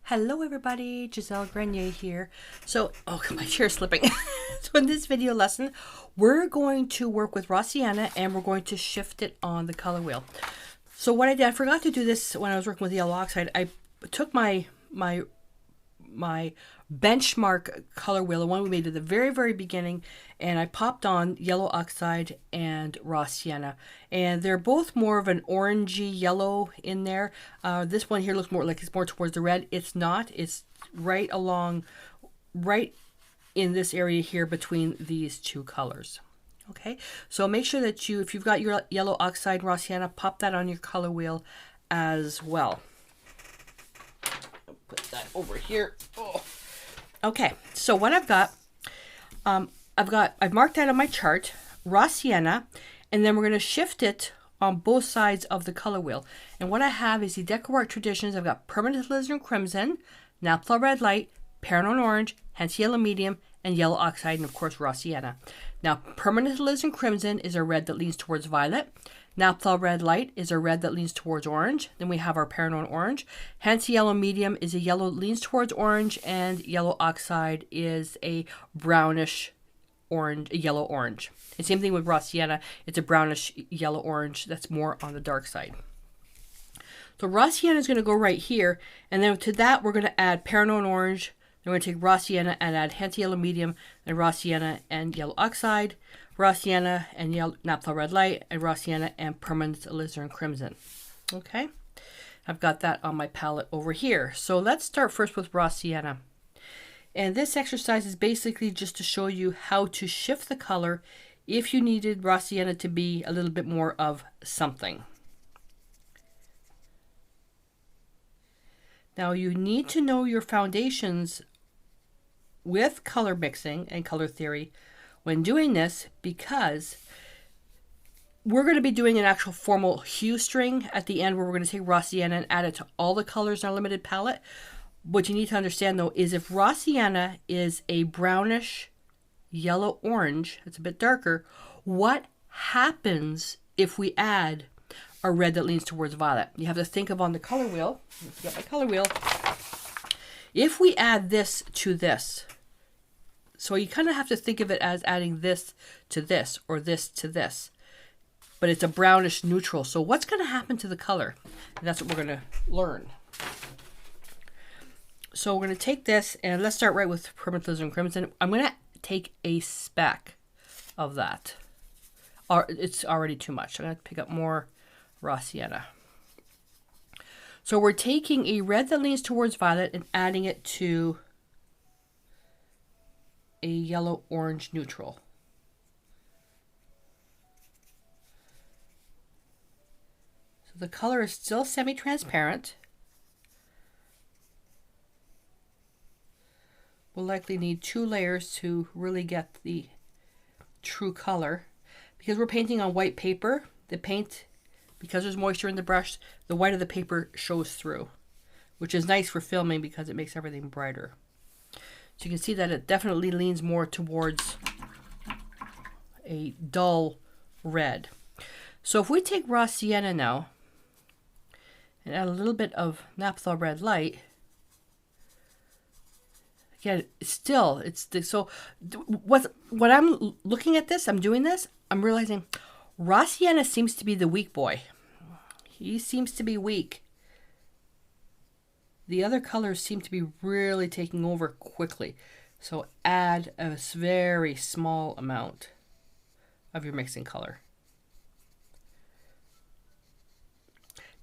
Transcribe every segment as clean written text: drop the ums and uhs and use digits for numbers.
Hello everybody, Gisele Grenier here. So, my chair's slipping. So in this video lesson, we're going to work with Raw Sienna and we're going to shift it on the color wheel. So what I did, I forgot to do this when I was working with yellow oxide. I took my benchmark color wheel, the one we made at the very beginning, and I popped on yellow oxide and Raw Sienna, and they're both more of an orangey yellow in there. This one here looks more like it's more towards the red. It's not. It's right in this area here between these two colors. Okay, so make sure that if you've got your yellow oxide and Raw Sienna, pop that on your color wheel as well. Put that over here. Okay, so what I've got, I've marked out on my chart Raw Sienna, and then we're going to shift it on both sides of the color wheel. And what I have is the DecoArt Traditions. I've got Spermatozoon Crimson, Naphtha Red Light, Paranon Orange, hence Yellow Medium, and Yellow Oxide, and of course Raw Sienna. Now, Spermatozoon Crimson is a red that leans towards violet. Naphtha Red Light is a red that leans towards orange. Then we have our Paranon Orange. Hence Yellow Medium is a yellow that leans towards orange, and Yellow Oxide is a brownish orange, yellow orange. And same thing with Raw Sienna. It's a brownish yellow orange that's more on the dark side. So Raw Sienna is going to go right here, and then to that we're going to add Paranon Orange. Then we're going to take Raw Sienna and add hence Yellow Medium, and Raw Sienna and Yellow Oxide, Raw Sienna and Naphtha Red Light, and Raw Sienna and Spermatozoon Crimson. Okay, I've got that on my palette over here. So let's start first with Raw Sienna. And this exercise is basically just to show you how to shift the color if you needed Raw Sienna to be a little bit more of something. Now you need to know your foundations with color mixing and color theory when doing this, because we're going to be doing an actual formal hue string at the end where we're going to take Raw Sienna and add it to all the colors in our limited palette. What you need to understand though is if Raw Sienna is a brownish yellow orange, it's a bit darker, what happens if we add a red that leans towards violet? You have to think of on the color wheel. Let's get my color wheel. If we add this to this, so you kind of have to think of it as adding this to this or this to this, but it's a brownish neutral. So what's going to happen to the color? And that's what we're going to learn. So we're going to take this, and let's start right with Spermatozoon Crimson. I'm going to take a speck of that. It's already too much. I'm going to pick up more Raw Sienna. So we're taking a red that leans towards violet and adding it to a yellow-orange neutral. So the color is still semi-transparent. We'll likely need 2 layers to really get the true color. Because we're painting on white paper, the paint, because there's moisture in the brush, the white of the paper shows through, which is nice for filming because it makes everything brighter. So you can see that it definitely leans more towards a dull red. So if we take Raw Sienna now and add a little bit of Naphtha Red Light, again, so what I'm looking at this, I'm doing this, I'm realizing Raw Sienna seems to be the weak boy. He seems to be weak. The other colors seem to be really taking over quickly. So add a very small amount of your mixing color.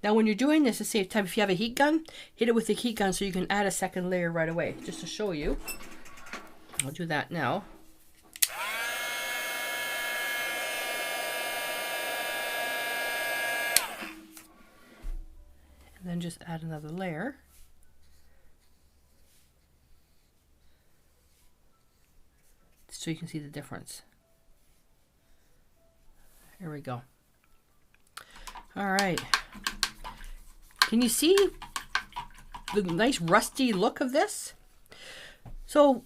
Now when you're doing this to save time, if you have a heat gun, hit it with the heat gun so you can add a second layer right away. Just to show you. I'll do that now. And then just add another layer. So you can see the difference. Here we go. All right. Can you see the nice rusty look of this? So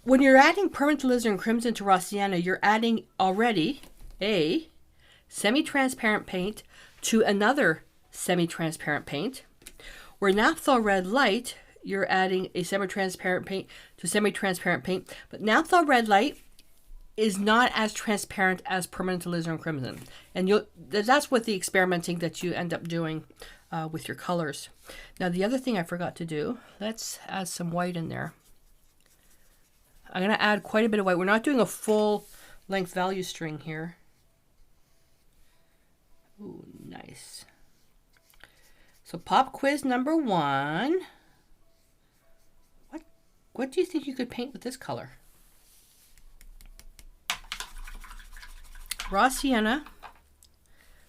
when you're adding Spermatozoon Crimson to Raw Sienna, you're adding already a semi-transparent paint to another semi-transparent paint, where Naphtha Red Light you're adding a semi-transparent paint to semi-transparent paint. But Naphtha Red Light is not as transparent as Permanent Alizarin Crimson. And that's what the experimenting that you end up doing with your colors. Now, the other thing I forgot to do, let's add some white in there. I'm going to add quite a bit of white. We're not doing a full length value string here. Ooh, nice. So pop quiz number 1. What do you think you could paint with this color? Raw Sienna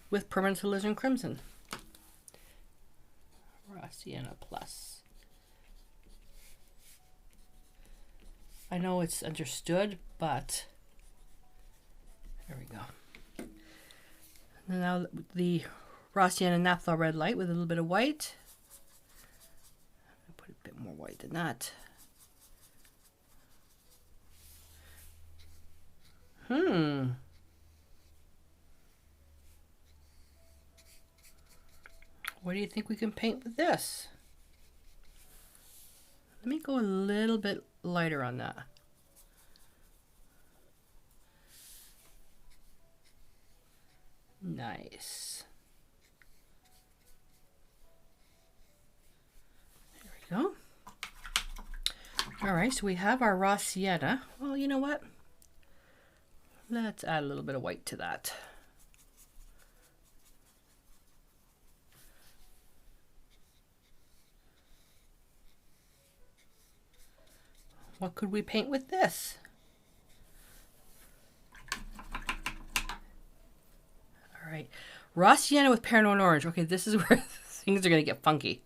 with Permanent Alizarin Crimson. Raw Sienna Plus. I know it's understood, but there we go. And now the Raw Sienna Naphtha Red Light with a little bit of white. I'll put a bit more white than that. What do you think we can paint with this? Let me go a little bit lighter on that. Nice. There we go. All right, so we have our Raw Sienna. Well, you know what? Let's add a little bit of white to that. What could we paint with this? All right, Raw Sienna with Paranoid Orange. Okay, this is where things are going to get funky.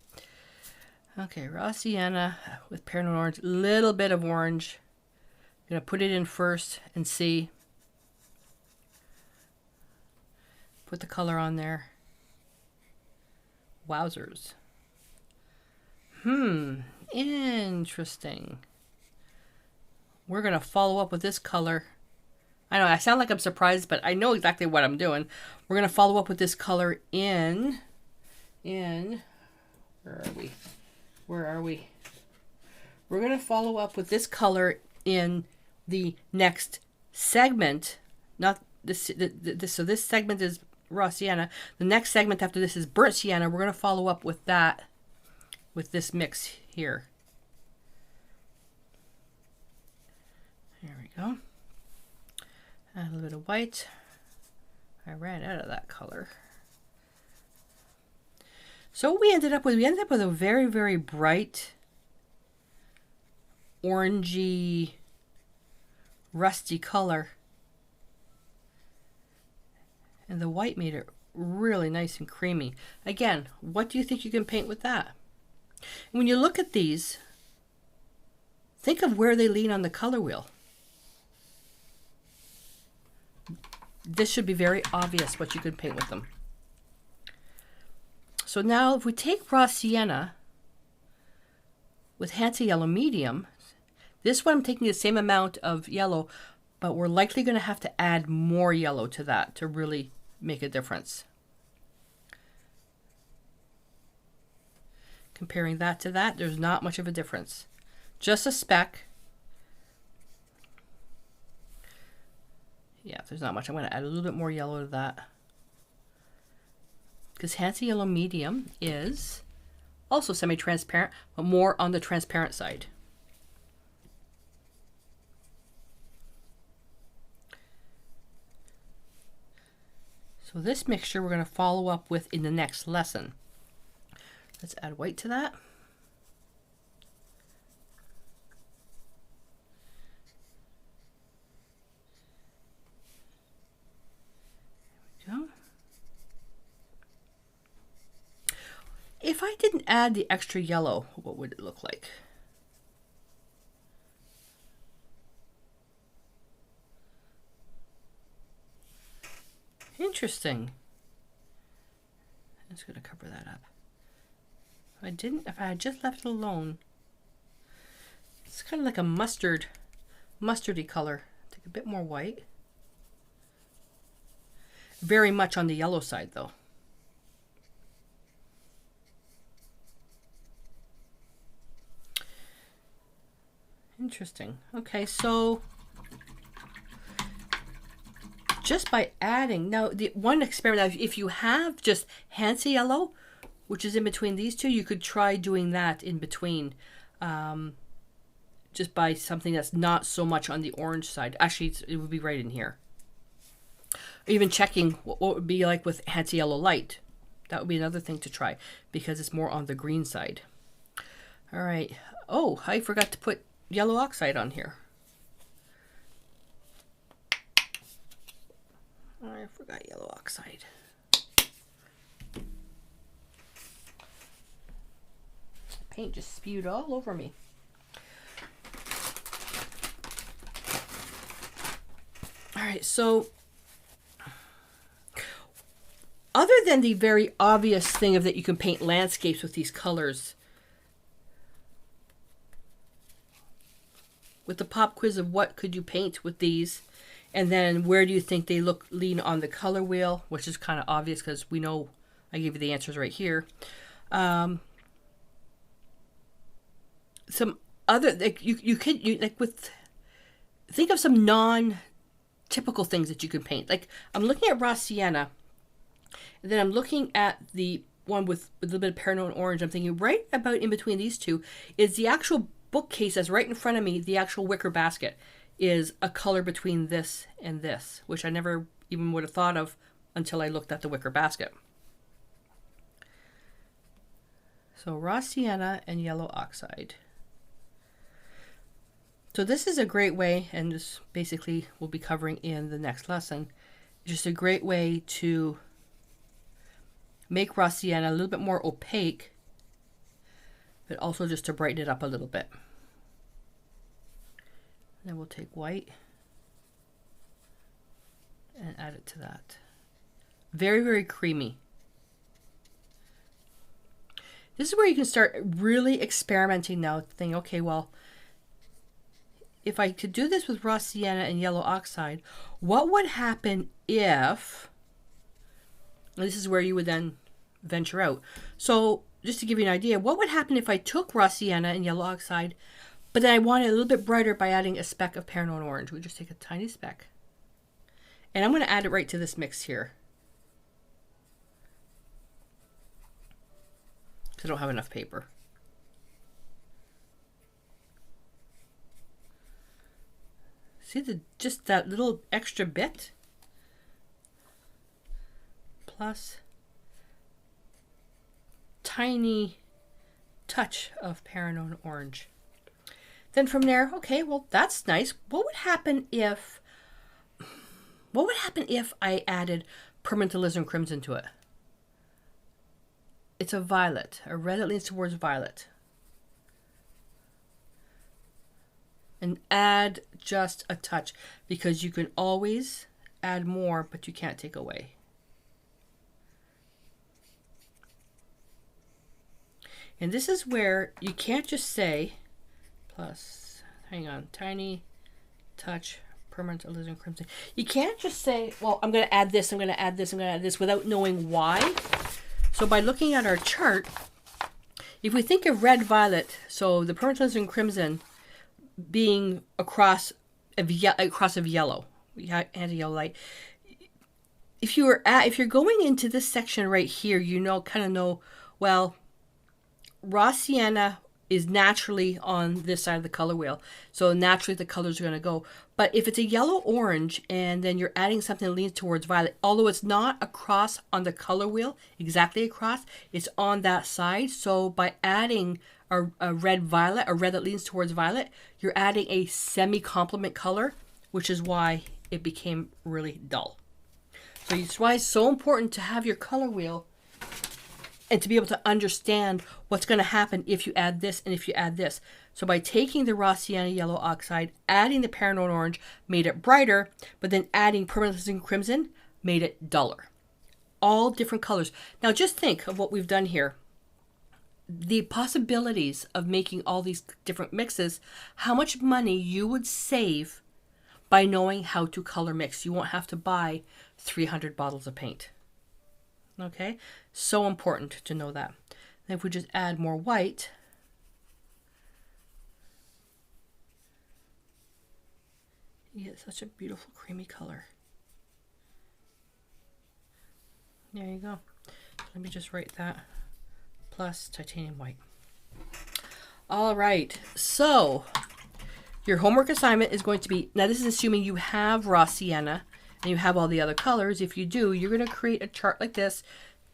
Okay, Raw Sienna with Paranoid Orange. Little bit of orange. I'm going to put it in first and see. Put the color on there. Wowzers. Interesting. We're going to follow up with this color. I know, I sound like I'm surprised, but I know exactly what I'm doing. We're going to follow up with this color in, where are we? Where are we? We're going to follow up with this color in the next segment. Not this, so this segment is Raw Sienna. The next segment after this is Burnt Sienna. We're going to follow up with that, with this mix here. There we go. Add a little bit of white. I ran out of that color. So what we ended up with a very, very bright, orangey, rusty color. And the white made it really nice and creamy. Again, what do you think you can paint with that? When you look at these, think of where they lean on the color wheel. This should be very obvious what you could paint with them. So now if we take Raw Sienna with Hansa Yellow Medium, this one I'm taking the same amount of yellow, but we're likely going to have to add more yellow to that to really make a difference. Comparing that to that, there's not much of a difference. Just a speck. Yeah, there's not much. I'm going to add a little bit more yellow to that. Because Hansa Yellow Medium is also semi-transparent, but more on the transparent side. So this mixture we're going to follow up with in the next lesson. Let's add white to that. There we go. If I didn't add the extra yellow, what would it look like? Interesting. I'm just going to cover that up. If I had just left it alone, it's kind of like a mustardy color. Take a bit more white. Very much on the yellow side though. Interesting. Okay, so just by adding, now the one experiment, if you have just Hansa yellow, which is in between these two, you could try doing that in between, just by something that's not so much on the orange side. Actually, it would be right in here. Even checking what would be like with Hansa yellow light. That would be another thing to try because it's more on the green side. All right. Oh, I forgot to put yellow oxide on here. I forgot yellow oxide. Paint just spewed all over me. All right, so other than the very obvious thing of that you can paint landscapes with these colors, with the pop quiz of what could you paint with these, and then where do you think they lean on the color wheel, which is kind of obvious because we know I gave you the answers right here. Some other, like you could like with, think of some non-typical things that you can paint. Like I'm looking at Raw Sienna, and then I'm looking at the one with a little bit of Parano orange. I'm thinking right about in between these two is the actual bookcase that's right in front of me. The actual wicker basket is a color between this and this, which I never even would have thought of until I looked at the wicker basket. So Raw Sienna and yellow oxide. So this is a great way, and this basically we'll be covering in the next lesson, just a great way to make Raw Sienna a little bit more opaque, but also just to brighten it up a little bit. Then we'll take white and add it to that. Very, very creamy. This is where you can start really experimenting now, thinking, okay, well, if I could do this with Raw Sienna and yellow oxide, what would happen if, and this is where you would then venture out. So just to give you an idea, what would happen if I took Raw Sienna and yellow oxide, but then I want it a little bit brighter by adding a speck of Parano orange. We just take a tiny speck. And I'm going to add it right to this mix here. I don't have enough paper. See just that little extra bit? Plus tiny touch of Parano orange. Then from there, okay, well that's nice. What would happen if I added Spermatozoon Crimson to it? It's a violet, a red that leans towards violet. And add just a touch, because you can always add more, but you can't take away. And this is where you can't just say, plus, hang on, tiny touch, Spermatozoon Crimson. You can't just say, well, I'm going to add this, I'm going to add this, I'm going to add this, without knowing why. So by looking at our chart, if we think of red-violet, so the Spermatozoon Crimson being across of yellow, anti-yellow light. If you're going into this section right here, you kind of know, well, Raw Sienna is naturally on this side of the color wheel, so naturally the colors are going to go. But if it's a yellow-orange and then you're adding something that leans towards violet, although it's not across on the color wheel, exactly across, it's on that side. So by adding a red-violet, a red that leans towards violet, you're adding a semi-complement color, which is why it became really dull. So it's why it's so important to have your color wheel and to be able to understand what's going to happen if you add this and if you add this. So by taking the Raw Sienna yellow oxide, adding the Parano orange, made it brighter, but then adding Spermatozoon Crimson made it duller. All different colors. Now just think of what we've done here. The possibilities of making all these different mixes, how much money you would save by knowing how to color mix. You won't have to buy 300 bottles of paint. Okay, so important to know that. And if we just add more white, get such a beautiful creamy color. There you go. Let me just write that. Plus titanium white. All right. So your homework assignment is going to be, now this is assuming you have raw sienna and you have all the other colors. If you do, you're going to create a chart like this.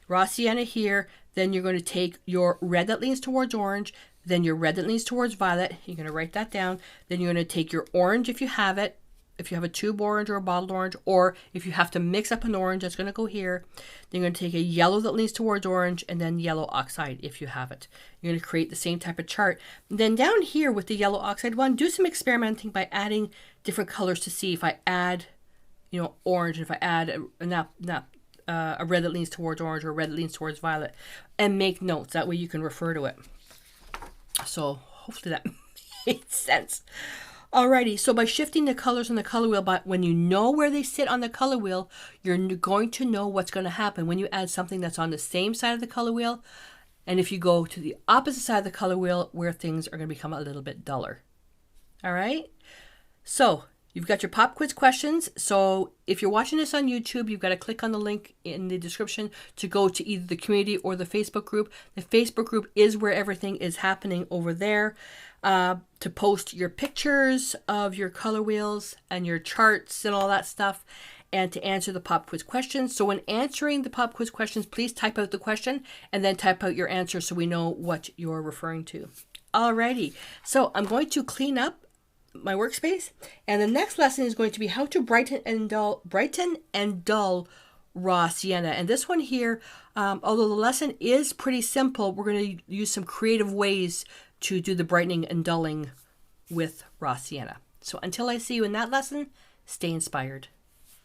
Raw sienna here. Then you're going to take your red that leans towards orange. Then your red that leans towards violet. You're going to write that down. Then you're going to take your orange if you have it. If you have a tube orange or a bottled orange, or if you have to mix up an orange, that's going to go here. Then you're going to take a yellow that leans towards orange, and then yellow oxide if you have it. You're going to create the same type of chart. And then down here with the yellow oxide one, do some experimenting by adding different colors to see if I add, you know, orange, if I add a red that leans towards orange or a red that leans towards violet, and make notes. That way you can refer to it. So hopefully that made sense. Alrighty, so by shifting the colors on the color wheel, but when you know where they sit on the color wheel, you're going to know what's going to happen when you add something that's on the same side of the color wheel, and if you go to the opposite side of the color wheel, where things are going to become a little bit duller. All right, so you've got your pop quiz questions. So if you're watching this on YouTube, you've got to click on the link in the description to go to either the community or the Facebook group. The Facebook group is where everything is happening over there. To post your pictures of your color wheels and your charts and all that stuff, and to answer the pop quiz questions. So when answering the pop quiz questions, please type out the question and then type out your answer so we know what you're referring to. Alrighty, so I'm going to clean up my workspace, and the next lesson is going to be how to brighten and dull raw sienna. And this one here, although the lesson is pretty simple, we're going to use some creative ways to do the brightening and dulling with raw sienna. So until I see you in that lesson, stay inspired.